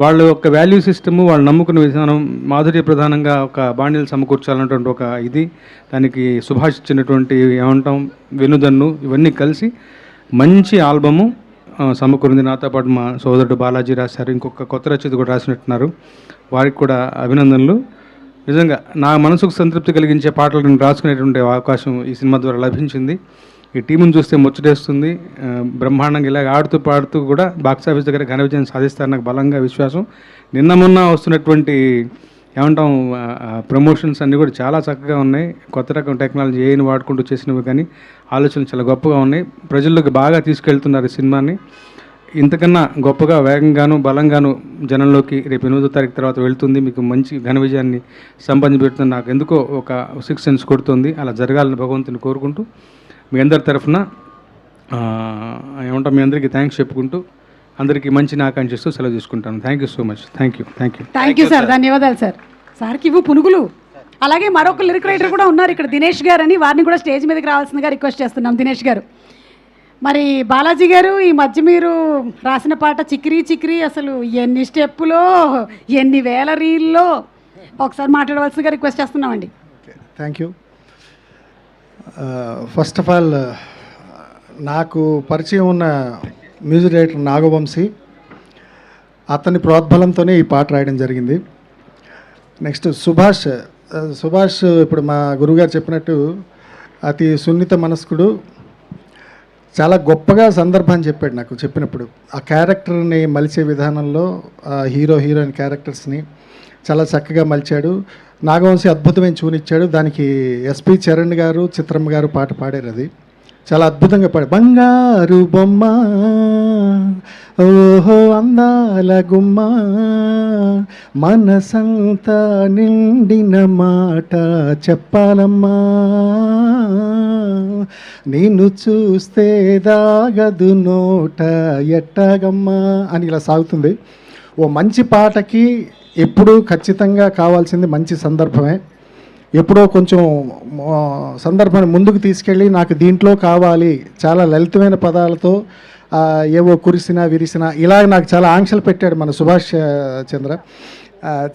వాళ్ళ యొక్క value system, వాళ్ళు నమ్ముకున్న విధానం, మాధుర్య ప్రధానంగా ఒక బాణీలు సమకూర్చాలన్నటువంటి ఒక ఇది, దానికి సుభాష్ ఇచ్చినటువంటి ఏమంటాం వెనుదన్ను, ఇవన్నీ కలిసి మంచి ఆల్బము సమకూరింది. నాతో పాటు మా సోదరుడు బాలాజీ రాశారు, ఇంకొక కొత్త రచయిత కూడా రాసినట్టున్నారు. వారికి కూడా అభినందనలు. నిజంగా నా మనసుకు సంతృప్తి కలిగించే పాటలను రాసుకునేటువంటి అవకాశం ఈ సినిమా ద్వారా లభించింది. ఈ టీమును చూస్తే ముచ్చటేస్తుంది. బ్రహ్మాండంగా ఇలా ఆడుతూ పాడుతూ కూడా బాక్సాఫీస్ దగ్గర ఘన విజయం సాధిస్తారని నాకు బలంగా విశ్వాసం. నిన్న మొన్న వస్తున్నటువంటి ఏమంటాం ప్రమోషన్స్ అన్నీ కూడా చాలా చక్కగా ఉన్నాయి. కొత్త రకం టెక్నాలజీ ఏని వాడుకుంటూ చేసినవి కానీ ఆలోచనలు చాలా గొప్పగా ఉన్నాయి. ప్రజల్లోకి బాగా తీసుకెళ్తున్నారు ఈ సినిమాని. ఇంతకన్నా గొప్పగా వేగంగాను బలంగాను జనంలోకి రేపు 8వ తారీఖు తర్వాత వెళ్తుంది. మీకు మంచి ఘన విజయాన్ని సంపాదించబెడుతుంది. నాకు ఎందుకో ఒక 6 సెన్స్ కొడుతుంది. అలా జరగాలని భగవంతుని కోరుకుంటూ మీ అందరి తరఫున ఏమంటాం మీ అందరికీ థ్యాంక్స్ చెప్పుకుంటూ అందరికీ మంచిని ఆకాంక్షిస్తూ సెలవు తీసుకుంటాను. Thank you so much. Thank you sir. ధన్యవాదాలు సార్. సార్కి ఇవ్వు పునుగులు. అలాగే మరొక లిరిక్ రైటర్ కూడా ఉన్నారు ఇక్కడ, దినేష్ గారు అని. వారిని కూడా స్టేజ్ మీదకి రావాల్సిందిగా రిక్వెస్ట్ చేస్తున్నాం. దినేష్ గారు, మరి బాలాజీ గారు, ఈ మధ్య మీరు రాసిన పాట చిక్రీ చిక్రీ అసలు ఎన్ని స్టెప్పులో, ఎన్ని వేల రీల్లో, ఒకసారి మాట్లాడవలసిందిగా రిక్వెస్ట్ చేస్తున్నామండి. Thank you. First of all నాకు పరిచయం ఉన్న మ్యూజిక్ డైరెక్టర్ నాగవంశీ, అతని ప్రోద్బలంతోనే ఈ పాట రాయడం జరిగింది. నెక్స్ట్ సుభాష్ ఇప్పుడు మా గురువుగారు చెప్పినట్టు అతి సున్నిత మనస్కుడు. చాలా గొప్పగా సందర్భాన్ని చెప్పాడు నాకు చెప్పినప్పుడు. ఆ క్యారెక్టర్ని మలిచే విధానంలో హీరోయిన్ క్యారెక్టర్స్ని చాలా చక్కగా మలిచాడు. నాగవంశీ అద్భుతమైన చూనిచ్చాడు. దానికి ఎస్పి చరణ్ గారు, చిత్రమ్మ గారు పాట పాడారు. అది చాలా అద్భుతంగా పాడారు. బంగారు బొమ్మ ఓహో అందాల గుమ్మ, మనసంతా నిండిన మాట చెప్పాలమ్మా, నిన్ను చూస్తే దాగదు నోట ఎట్టాగమ్మా అని ఇలా సాగుతుంది. ఓ మంచి పాటకి ఎప్పుడూ ఖచ్చితంగా కావాల్సింది మంచి సందర్భమే. ఎప్పుడో కొంచెం సందర్భాన్ని ముందుకు తీసుకెళ్ళి నాకు దీంట్లో కావాలి, చాలా లలితమైన పదాలతో ఏవో కురిసినా విరిసినా ఇలా నాకు చాలా ఆంక్షలు పెట్టాడు మన సుభాష్ చంద్ర.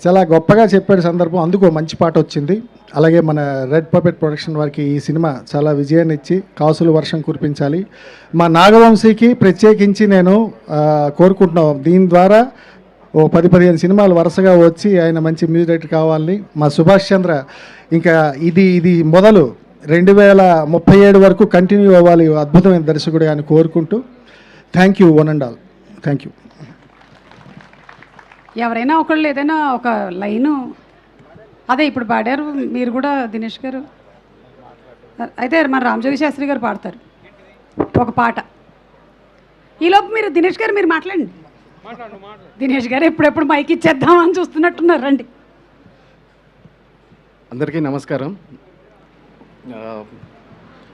చాలా గొప్పగా చెప్పాడు సందర్భం, అందుకు మంచి పాట వచ్చింది. అలాగే మన రెడ్ పపెట్ ప్రొడక్షన్ వారికి ఈ సినిమా చాలా విజయాన్ని ఇచ్చి కాసులు వర్షం కురిపించాలి. మా నాగవంశీకి ప్రత్యేకించి నేను కోరుకుంటున్నాం, దీని ద్వారా ఓ 10-15 సినిమాలు వరుసగా వచ్చి ఆయన మంచి మ్యూజిక్ డైరెక్టర్ కావాలని. మా సుభాష్ చంద్ర ఇంకా ఇది మొదలు 2037 వరకు కంటిన్యూ అవ్వాలి, అద్భుతమైన దర్శకుడు అని కోరుకుంటూ thank you one and all. Thank you. ఎవరైనా ఒకళ్ళు ఏదైనా ఒక లైను అదే ఇప్పుడు పాడారు మీరు కూడా దినేష్ గారు, అయితే మన రామజోగి శాస్త్రి గారు పాడతారు ఒక పాట. ఈలోపు మీరు దినేష్ గారు మీరు మాట్లాడండి. దినేష్ గారు ఎప్పుడెప్పుడు మైక్ ఇచ్చేద్దామని చూస్తున్నట్టున్నారు. రండి. అందరికీ నమస్కారం.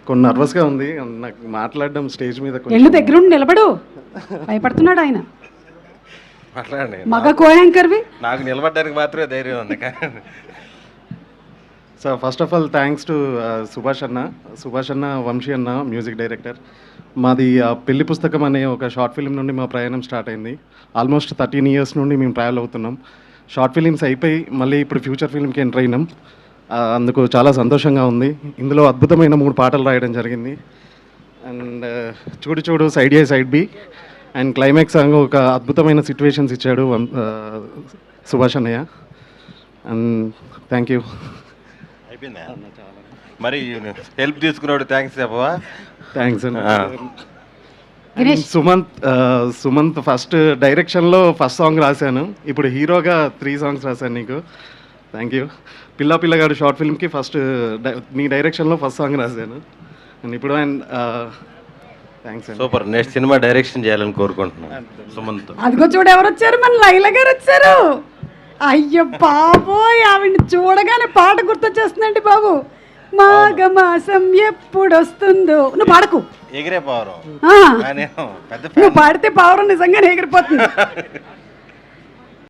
కొన్ని నర్వస్గా ఉంది నాకు మాట్లాడడం స్టేజ్ మీద. ఎల్లు దగ్గరుండి నిలబడు, భయపడుతున్నాడు ఆయన. మాట్లాడండి. మగ కోయాంకర్వి, నాకు నిలబడడానికి మాత్రమే ధైర్యం ఉంది. So first of all thanks to Subhash అన్న, వంశీ అన్న మ్యూజిక్ డైరెక్టర్. మాది పెళ్లి పుస్తకం అనే ఒక షార్ట్ ఫిల్మ్ నుండి మా ప్రయాణం స్టార్ట్ అయింది. ఆల్మోస్ట్ 13 ఇయర్స్ నుండి మేము ట్రావెల్ అవుతున్నాం. షార్ట్ ఫిలిమ్స్ అయిపోయి మళ్ళీ ఇప్పుడు ఫ్యూచర్ ఫిల్మ్కి ఎంటర్ అయినాం. అందుకు చాలా సంతోషంగా ఉంది. ఇందులో అద్భుతమైన 3 పాటలు రాయడం జరిగింది. అండ్ చూడు చూడు, side A side B and climax song ఒక అద్భుతమైన సిచ్యువేషన్స్ ఇచ్చాడు సుభాష్ అన్నయ్య. And thank you. అయిపోయిందా? మరి హెల్ప్ తీసుకున్నాడు, థ్యాంక్స్ చెప్పవా? థ్యాంక్స్ అండి. సుమంత్ ఫస్ట్ డైరెక్షన్లో ఫస్ట్ సాంగ్ రాశాను, ఇప్పుడు హీరోగా 3 సాంగ్స్ రాశాను నీకు. Thank you. పిల్లగాడు షార్ట్ ఫిల్మ్కి ఫస్ట్ నీ డైరెక్షన్లో ఫస్ట్ సాంగ్ రాశాను. అండ్ ఇప్పుడు థ్యాంక్స్ అండి. సూపర్. నెక్స్ట్ సినిమా డైరెక్షన్ చేయాలని కోరుకుంటున్నాను సుమంత్. అదిగో చూడు ఎవరు వచ్చారు, మన లైలా గారు వచ్చారు. అయ్యో బాబోయ్, ఆవిడ చూడగానే పాట గుర్తొచ్చేస్తుందండి బాబు. మాఘమాసం ఎప్పుడు వస్తుందో. నువ్వు పాడకు, ఎగిరే పావురం. నువ్వు పాడితే పావురం నిజంగానే ఎగిరిపోతుంది.